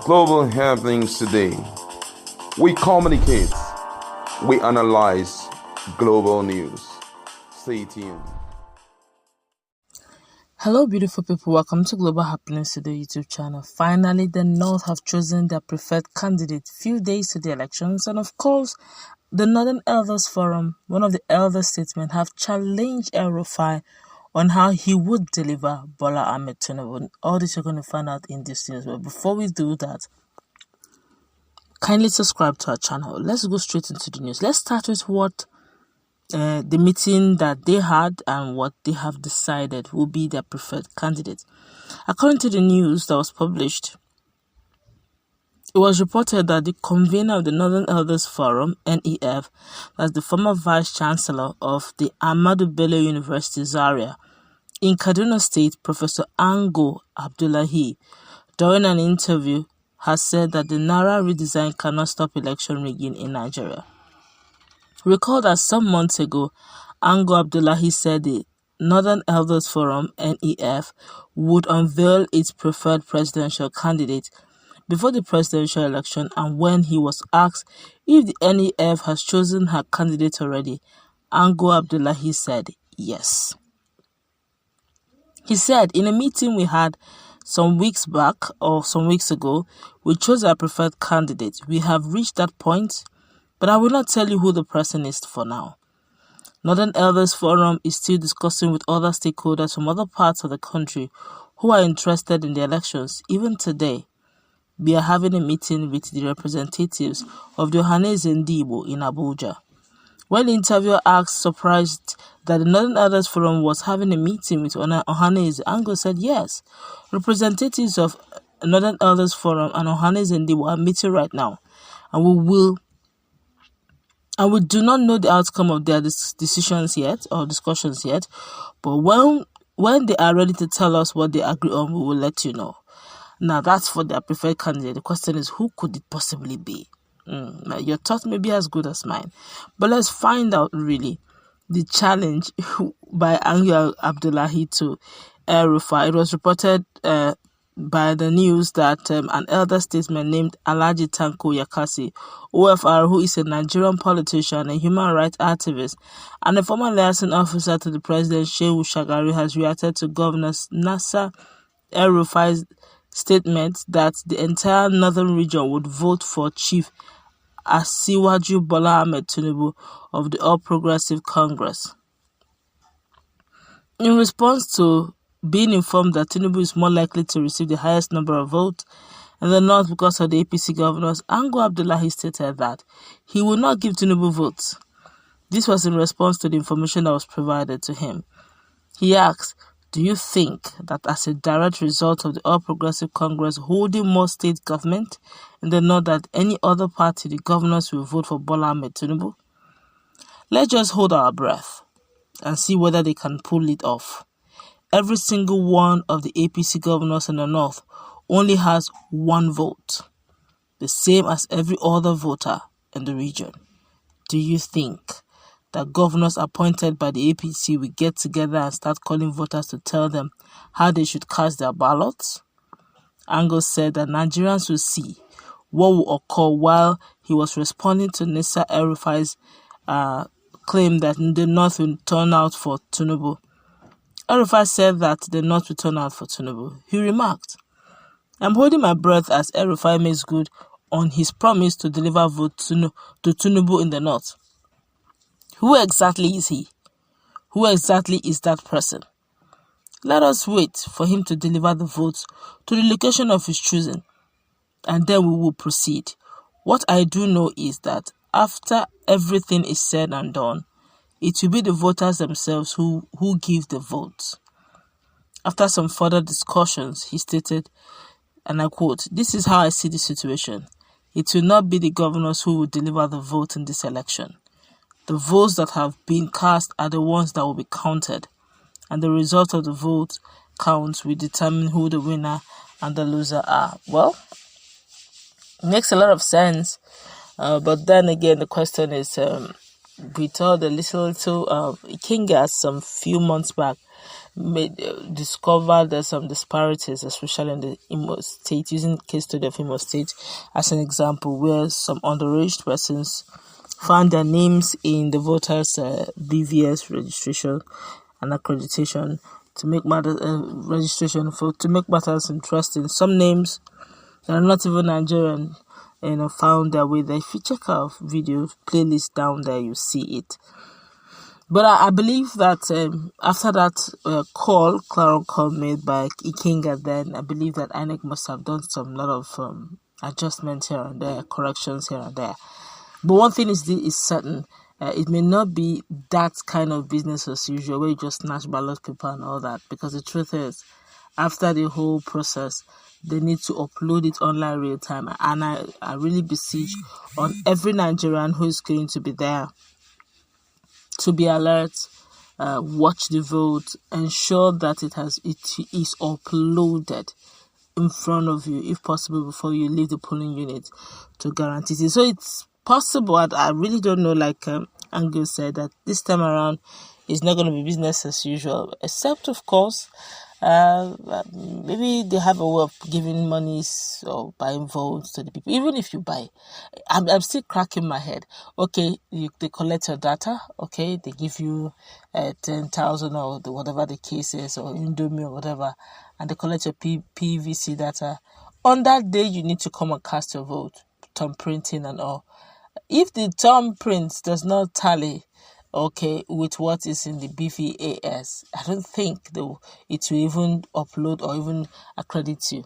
Global happenings today. We communicate, we analyze global news. Stay tuned. Hello, beautiful people. Welcome to Global Happenings to the YouTube channel. Finally, the North have chosen their preferred candidate few days to the elections, and of course, the Northern Elders Forum, one of the elder statesmen, have challenged El-Rufai on how he would deliver Bola Tinubu. All this you're going to find out in this news. But before we do that, kindly subscribe to our channel. Let's go straight into the news. Let's start with what the meeting that they had and what they have decided will be their preferred candidate. According to the news that was published, it was reported that the convener of the Northern Elders Forum, NEF, that's the former Vice Chancellor of the Ahmadu Bello University, Zaria, in Kaduna State, Professor Ango Abdullahi, during an interview, has said that the Naira redesign cannot stop election rigging in Nigeria. Recall that some months ago, Ango Abdullahi said the Northern Elders Forum, NEF, would unveil its preferred presidential candidate before the presidential election, and when he was asked if the NEF has chosen her candidate already, Ango Abdullahi said yes. He said, in a meeting we had some weeks ago, we chose our preferred candidate. We have reached that point, but I will not tell you who the person is for now. Northern Elders Forum is still discussing with other stakeholders from other parts of the country who are interested in the elections. Even today, we are having a meeting with the representatives of the Ohaneze Ndigbo in Abuja. When the interviewer asked, surprised that the Northern Elders Forum was having a meeting with Ohaneze, Ango said yes. Representatives of Northern Elders Forum and Ohaneze Ndigbo are meeting right now, and we do not know the outcome of their decisions yet or discussions yet, but when they are ready to tell us what they agree on, we will let you know. Now, that's for their preferred candidate. The question is, who could it possibly be? Your thought may be as good as mine. But let's find out, really, the challenge by Ango Abdullahi to El-Rufai. It was reported by the news that an elder statesman named Alhaji Tanko Yakasi, OFR, who is a Nigerian politician, a human rights activist, and a former liaison officer to the president, Shehu Shagari, has reacted to Governor Nasser El-Rufai's statement that the entire northern region would vote for Chief Asiwaju Bola Tinubu of the All Progressive Congress. In response to being informed that Tinubu is more likely to receive the highest number of votes in the north because of the APC governors, Ango Abdullahi stated that he will not give Tinubu votes. This was in response to the information that was provided to him. He asked, do you think that as a direct result of the All Progressive Congress holding more state government in the north than any other party, the governors will vote for Bola Tinubu? Let's just hold our breath and see whether they can pull it off. Every single one of the APC governors in the north only has one vote, the same as every other voter in the region. Do you think that governors appointed by the APC will get together and start calling voters to tell them how they should cast their ballots? Ango said that Nigerians will see what will occur while he was responding to Nasser El-Rufai's claim that the North will turn out for Tinubu. El-Rufai said that the North will turn out for Tinubu. He remarked, I'm holding my breath as El-Rufai makes good on his promise to deliver votes to Tinubu in the North. Who exactly is he? Who exactly is that person? Let us wait for him to deliver the votes to the location of his choosing, and then we will proceed. What I do know is that after everything is said and done, it will be the voters themselves who give the votes. After some further discussions, he stated, and I quote, this is how I see the situation. It will not be the governors who will deliver the vote in this election. The votes that have been cast are the ones that will be counted, and the result of the vote counts will determine who the winner and the loser are. Well, it makes a lot of sense, but then again, the question is, we told the little Ikenga some few months back discovered there's some disparities, especially in the Imo State, using case study of Imo State as an example, where some underage persons found their names in the voters' BVS registration and accreditation to make matters interesting. Some names that are not even Nigerian, found their way there. If you check out video playlist down there, you see it. But I believe that after that clarion call made by Ikenga, then I believe that INEC must have done some lot of adjustments here and there, corrections here and there. But one thing is certain. It may not be that kind of business as usual where you just snatch ballot paper and all that, because the truth is, after the whole process, they need to upload it online real time. And I really beseech on every Nigerian who is going to be there to be alert, watch the vote, ensure that it is uploaded in front of you, if possible, before you leave the polling unit, to guarantee it. So it's possible. I really don't know, like Angel said, that this time around it's not going to be business as usual, except of course maybe they have a way of giving monies or buying votes to the people. Even if you buy, I'm still cracking my head. Okay, they collect your data. Okay, they give you 10,000 or whatever the case is, or Indomie or whatever, and they collect your PVC data. On that day, you need to come and cast your vote, thumb printing and all. If the thumb print does not tally, okay, with what is in the BVAS, I don't think it will even upload or even accredit you.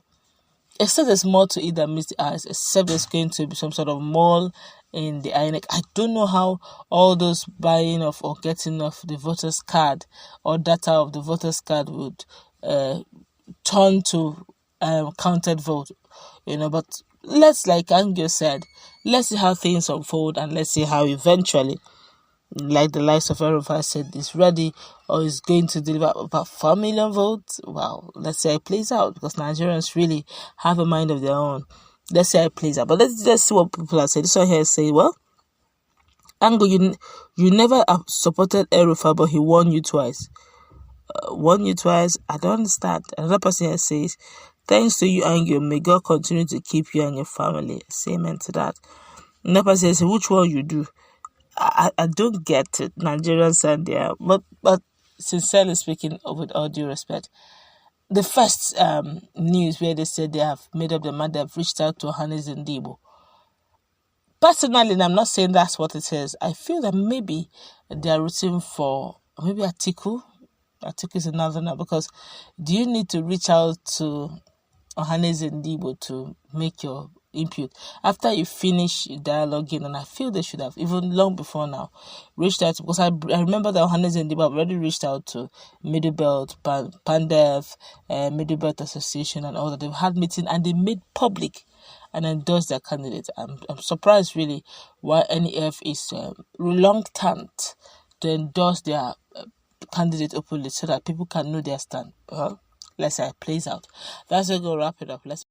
Except there's more to it than meets the eyes, except there's going to be some sort of mall in the INEC. I don't know how all those buying of or getting of the voter's card or data of the voter's card would turn to counted vote, but let's, like Angel said, let's see how things unfold, and let's see how eventually, like the likes of El-Rufai said, is ready or is going to deliver about 4 million votes. Wow, let's say it plays out, because Nigerians really have a mind of their own. Let's say it plays out. But let's see what people are saying. This one here say, well, Ango, you never supported El-Rufai, but he won you twice. Won you twice? I don't understand. Another person here says, thanks to you, Ango, may God continue to keep you and your family. Say amen to that. Another person says, which one you do? I don't get it, Nigerians and there, but sincerely speaking, with all due respect, the first news where they said they have made up their mind, they have reached out to Hannes Ndibo. Personally, and I'm not saying that's what it is, I feel that maybe they are rooting for maybe Atiku. Atiku is another now, because do you need to reach out to Hannes Ndibo to make your input after you finish dialoguing? And I feel they should have, even long before now, reached out, because I remember that Hannes Ndibo already reached out to Middle Belt, Pandev, Middle Belt Association and all that. They've had meetings and they made public and endorsed their candidate. I'm surprised really why NEF is reluctant to endorse their candidate openly, so that people can know their stand. Well, let's say it plays out. That's going to wrap it up. Let's